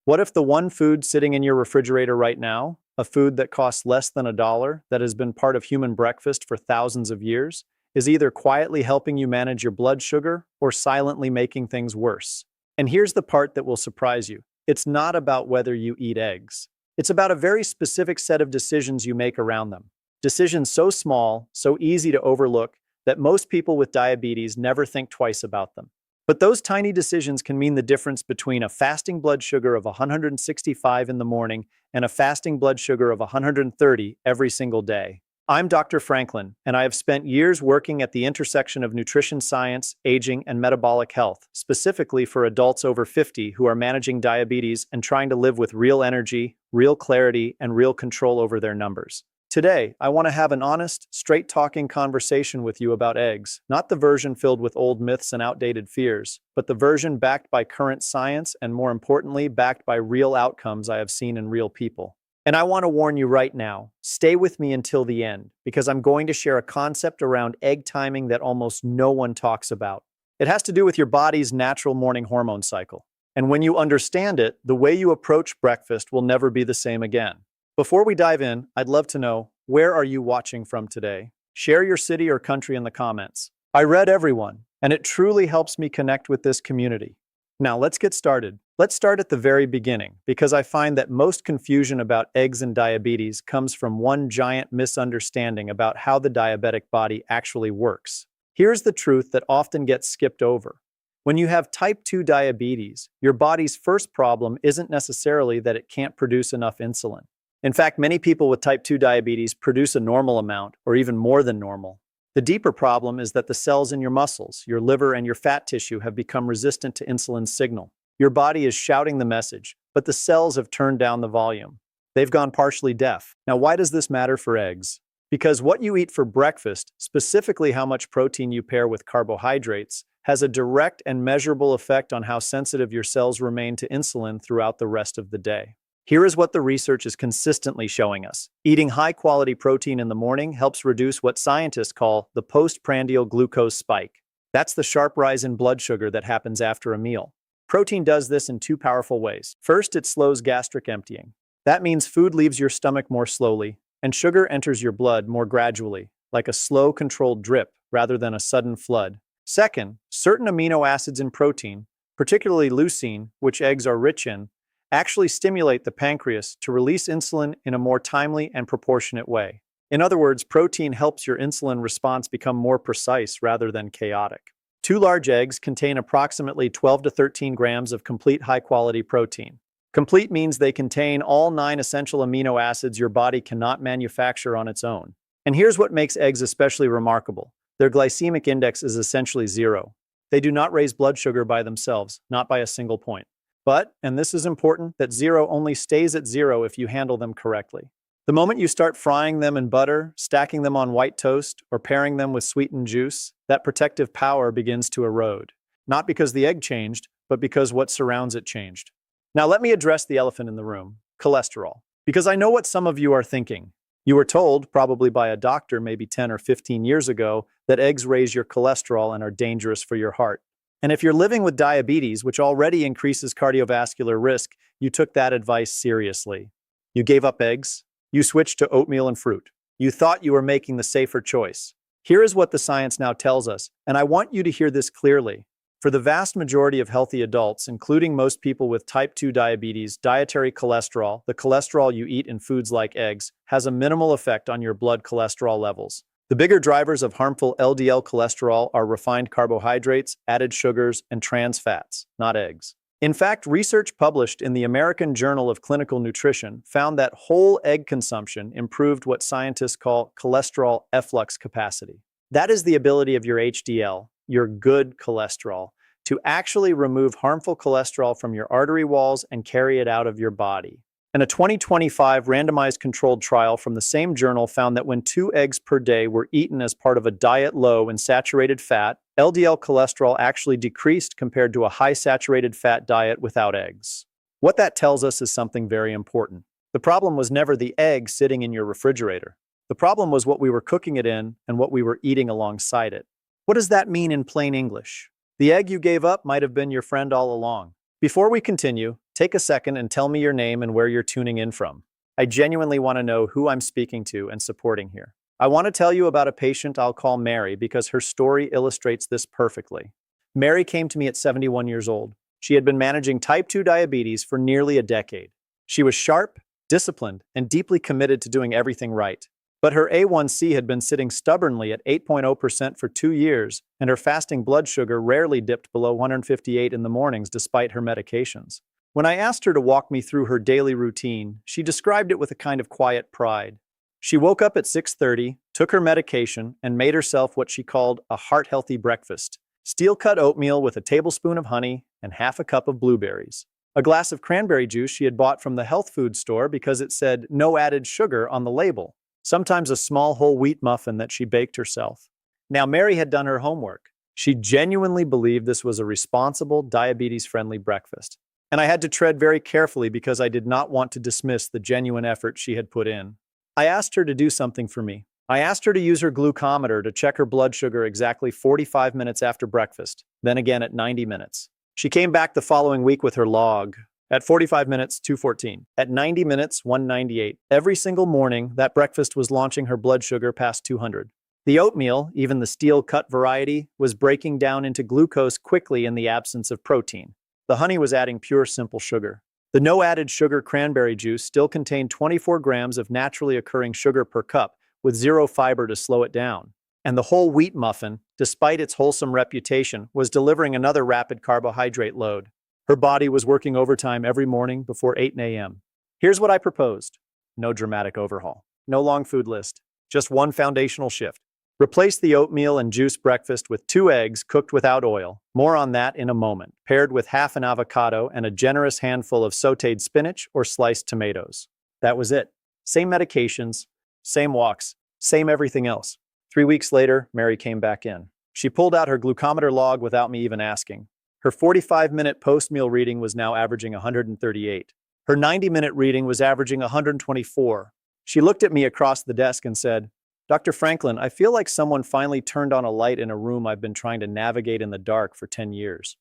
What if the one food sitting in your refrigerator right now, a food that costs less than $1, that has been part of human breakfast for thousands of years, is either quietly helping you manage your blood sugar or silently making things worse? And here's the part that will surprise you. It's not about whether you eat eggs. It's about a very specific set of decisions you make around them. Decisions so small, so easy to overlook, that most people with diabetes never think twice about them. But those tiny decisions can mean the difference between a fasting blood sugar of 165 in the morning and a fasting blood sugar of 130 every single day. I'm Dr. Franklin, and I have spent years working at the intersection of nutrition science, aging, and metabolic health, specifically for adults over 50 who are managing diabetes and trying to live with real energy, real clarity, and real control over their numbers. Today, I want to have an honest, straight-talking conversation with you about eggs, not the version filled with old myths and outdated fears, but the version backed by current science and, more importantly, backed by real outcomes I have seen in real people. And I want to warn you right now, stay with me until the end, because I'm going to share a concept around egg timing that almost no one talks about. It has to do with your body's natural morning hormone cycle. And when you understand it, the way you approach breakfast will never be the same again. Before we dive in, I'd love to know, where are you watching from today? Share your city or country in the comments. I read everyone, and it truly helps me connect with this community. Now let's get started. Let's start at the very beginning, because I find that most confusion about eggs and diabetes comes from one giant misunderstanding about how the diabetic body actually works. Here's the truth that often gets skipped over. When you have type 2 diabetes, your body's first problem isn't necessarily that it can't produce enough insulin. In fact, many people with type 2 diabetes produce a normal amount, or even more than normal. The deeper problem is that the cells in your muscles, your liver, and your fat tissue have become resistant to insulin's signal. Your body is shouting the message, but the cells have turned down the volume. They've gone partially deaf. Now, why does this matter for eggs? Because what you eat for breakfast, specifically how much protein you pair with carbohydrates, has a direct and measurable effect on how sensitive your cells remain to insulin throughout the rest of the day. Here is what the research is consistently showing us. Eating high-quality protein in the morning helps reduce what scientists call the postprandial glucose spike. That's the sharp rise in blood sugar that happens after a meal. Protein does this in two powerful ways. First, it slows gastric emptying. That means food leaves your stomach more slowly, and sugar enters your blood more gradually, like a slow, controlled drip rather than a sudden flood. Second, certain amino acids in protein, particularly leucine, which eggs are rich in, actually stimulate the pancreas to release insulin in a more timely and proportionate way. In other words, protein helps your insulin response become more precise rather than chaotic. 2 large eggs contain approximately 12 to 13 grams of complete high-quality protein. Complete means they contain all 9 essential amino acids your body cannot manufacture on its own. And here's what makes eggs especially remarkable. Their glycemic index is essentially 0. They do not raise blood sugar by themselves, not by a single point. But, and this is important, that 0 only stays at 0 if you handle them correctly. The moment you start frying them in butter, stacking them on white toast, or pairing them with sweetened juice, that protective power begins to erode. Not because the egg changed, but because what surrounds it changed. Now let me address the elephant in the room, cholesterol. Because I know what some of you are thinking. You were told, probably by a doctor maybe 10 or 15 years ago, that eggs raise your cholesterol and are dangerous for your heart. And if you're living with diabetes, which already increases cardiovascular risk, you took that advice seriously. You gave up eggs. You switched to oatmeal and fruit. You thought you were making the safer choice. Here is what the science now tells us, and I want you to hear this clearly. For the vast majority of healthy adults, including most people with type 2 diabetes, dietary cholesterol, the cholesterol you eat in foods like eggs, has a minimal effect on your blood cholesterol levels. The bigger drivers of harmful LDL cholesterol are refined carbohydrates, added sugars, and trans fats, not eggs. In fact, research published in the American Journal of Clinical Nutrition found that whole egg consumption improved what scientists call cholesterol efflux capacity. That is the ability of your HDL, your good cholesterol, to actually remove harmful cholesterol from your artery walls and carry it out of your body. And a 2025 randomized controlled trial from the same journal found that when 2 eggs per day were eaten as part of a diet low in saturated fat, LDL cholesterol actually decreased compared to a high saturated fat diet without eggs. What that tells us is something very important. The problem was never the egg sitting in your refrigerator. The problem was what we were cooking it in and what we were eating alongside it. What does that mean in plain English? The egg you gave up might have been your friend all along. Before we continue, Take a second and tell me your name and where you're tuning in from. I genuinely want to know who I'm speaking to and supporting here. I want to tell you about a patient I'll call Mary because her story illustrates this perfectly. Mary came to me at 71 years old. She had been managing type 2 diabetes for nearly a decade. She was sharp, disciplined, and deeply committed to doing everything right. But her A1C had been sitting stubbornly at 8.0% for 2 years, and her fasting blood sugar rarely dipped below 158 in the mornings despite her medications. When I asked her to walk me through her daily routine, she described it with a kind of quiet pride. She woke up at 6:30, took her medication, and made herself what she called a heart-healthy breakfast: steel-cut oatmeal with a tablespoon of honey and half a cup of blueberries. A glass of cranberry juice she had bought from the health food store because it said no added sugar on the label. Sometimes a small whole wheat muffin that she baked herself. Now, Mary had done her homework. She genuinely believed this was a responsible, diabetes-friendly breakfast. And I had to tread very carefully because I did not want to dismiss the genuine effort she had put in. I asked her to do something for me. I asked her to use her glucometer to check her blood sugar exactly 45 minutes after breakfast, then again at 90 minutes. She came back the following week with her log. At 45 minutes, 214. At 90 minutes, 198. Every single morning, that breakfast was launching her blood sugar past 200. The oatmeal, even the steel-cut variety, was breaking down into glucose quickly in the absence of protein. The honey was adding pure, simple sugar. The no-added sugar cranberry juice still contained 24 grams of naturally occurring sugar per cup, with zero fiber to slow it down. And the whole wheat muffin, despite its wholesome reputation, was delivering another rapid carbohydrate load. Her body was working overtime every morning before 8 a.m. Here's what I proposed. No dramatic overhaul. No long food list. Just one foundational shift. Replace the oatmeal and juice breakfast with 2 eggs cooked without oil. More on that in a moment. Paired with half an avocado and a generous handful of sautéed spinach or sliced tomatoes. That was it. Same medications, same walks, same everything else. 3 weeks later, Mary came back in. She pulled out her glucometer log without me even asking. Her 45-minute post-meal reading was now averaging 138. Her 90-minute reading was averaging 124. She looked at me across the desk and said, "Dr. Franklin, I feel like someone finally turned on a light in a room I've been trying to navigate in the dark for 10 years.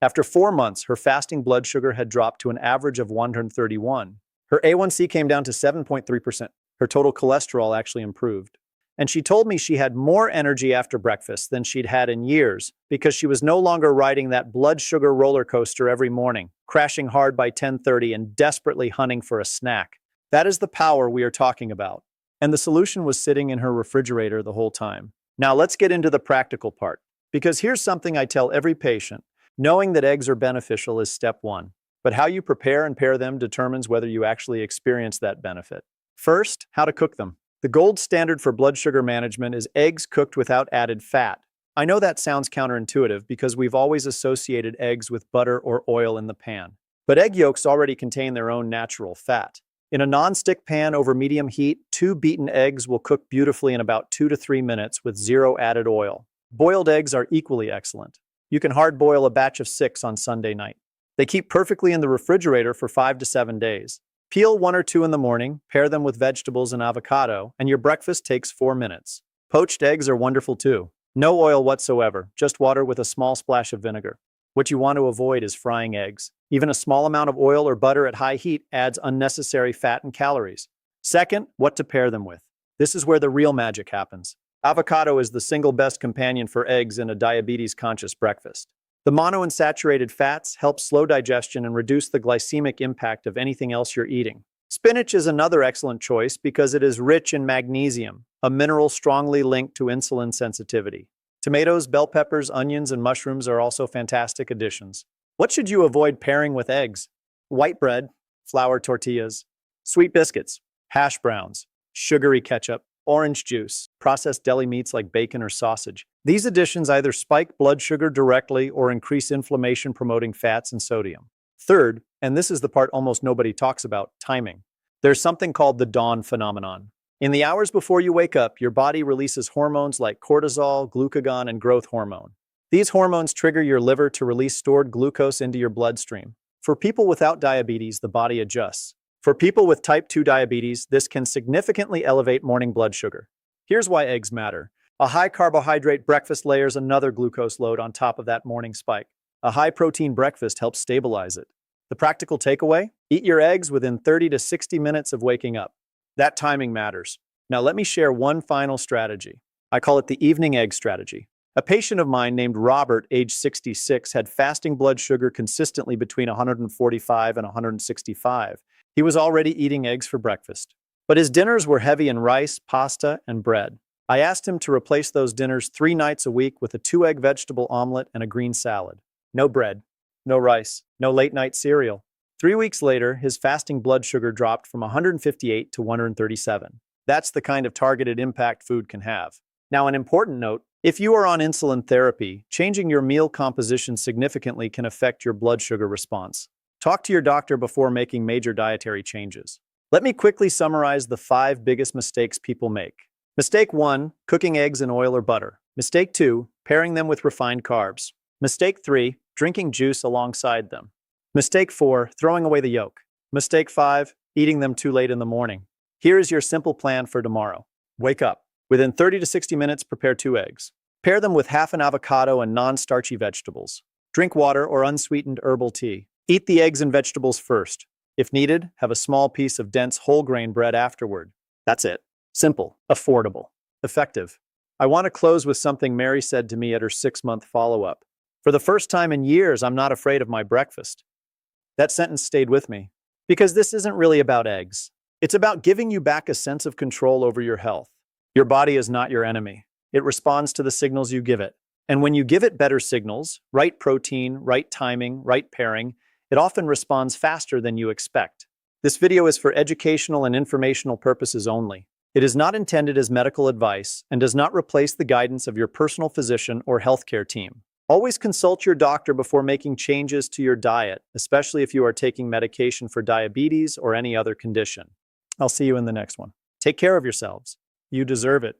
After 4 months, her fasting blood sugar had dropped to an average of 131. Her A1C came down to 7.3%. Her total cholesterol actually improved. And she told me she had more energy after breakfast than she'd had in years because she was no longer riding that blood sugar roller coaster every morning, crashing hard by 10:30 and desperately hunting for a snack. That is the power we are talking about. And the solution was sitting in her refrigerator the whole time. Now let's get into the practical part, because here's something I tell every patient. Knowing that eggs are beneficial is step one, but how you prepare and pair them determines whether you actually experience that benefit. First, how to cook them. The gold standard for blood sugar management is eggs cooked without added fat. I know that sounds counterintuitive because we've always associated eggs with butter or oil in the pan. But egg yolks already contain their own natural fat. In a non-stick pan over medium heat, 2 beaten eggs will cook beautifully in about 2 to 3 minutes with 0 added oil. Boiled eggs are equally excellent. You can hard boil a batch of 6 on Sunday night. They keep perfectly in the refrigerator for 5 to 7 days. Peel 1 or 2 in the morning, pair them with vegetables and avocado, and your breakfast takes 4 minutes. Poached eggs are wonderful too. No oil whatsoever, just water with a small splash of vinegar. What you want to avoid is frying eggs. Even a small amount of oil or butter at high heat adds unnecessary fat and calories. Second, what to pair them with. This is where the real magic happens. Avocado is the single best companion for eggs in a diabetes-conscious breakfast. The monounsaturated fats help slow digestion and reduce the glycemic impact of anything else you're eating. Spinach is another excellent choice because it is rich in magnesium, a mineral strongly linked to insulin sensitivity. Tomatoes, bell peppers, onions, and mushrooms are also fantastic additions. What should you avoid pairing with eggs? White bread, flour tortillas, sweet biscuits, hash browns, sugary ketchup, orange juice, processed deli meats like bacon or sausage. These additions either spike blood sugar directly or increase inflammation-promoting fats and sodium. Third, and this is the part almost nobody talks about, timing. There's something called the dawn phenomenon. In the hours before you wake up, your body releases hormones like cortisol, glucagon, and growth hormone. These hormones trigger your liver to release stored glucose into your bloodstream. For people without diabetes, the body adjusts. For people with type 2 diabetes, this can significantly elevate morning blood sugar. Here's why eggs matter. A high-carbohydrate breakfast layers another glucose load on top of that morning spike. A high-protein breakfast helps stabilize it. The practical takeaway? Eat your eggs within 30 to 60 minutes of waking up. That timing matters. Now let me share one final strategy. I call it the evening egg strategy. A patient of mine named Robert, age 66, had fasting blood sugar consistently between 145 and 165. He was already eating eggs for breakfast. But his dinners were heavy in rice, pasta, and bread. I asked him to replace those dinners 3 nights a week with a 2-egg vegetable omelet and a green salad. No bread, no rice, no late-night cereal. 3 weeks later, his fasting blood sugar dropped from 158 to 137. That's the kind of targeted impact food can have. Now, an important note, if you are on insulin therapy, changing your meal composition significantly can affect your blood sugar response. Talk to your doctor before making major dietary changes. Let me quickly summarize the 5 biggest mistakes people make. Mistake 1, cooking eggs in oil or butter. Mistake 2, pairing them with refined carbs. Mistake 3, drinking juice alongside them. Mistake 4, throwing away the yolk. Mistake 5, eating them too late in the morning. Here is your simple plan for tomorrow. Wake up. Within 30 to 60 minutes, prepare 2 eggs. Pair them with half an avocado and non-starchy vegetables. Drink water or unsweetened herbal tea. Eat the eggs and vegetables first. If needed, have a small piece of dense whole grain bread afterward. That's it. Simple, affordable, effective. I want to close with something Mary said to me at her 6-month follow-up. For the first time in years, I'm not afraid of my breakfast. That sentence stayed with me. Because this isn't really about eggs. It's about giving you back a sense of control over your health. Your body is not your enemy. It responds to the signals you give it. And when you give it better signals, right protein, right timing, right pairing, it often responds faster than you expect. This video is for educational and informational purposes only. It is not intended as medical advice and does not replace the guidance of your personal physician or healthcare team. Always consult your doctor before making changes to your diet, especially if you are taking medication for diabetes or any other condition. I'll see you in the next one. Take care of yourselves. You deserve it.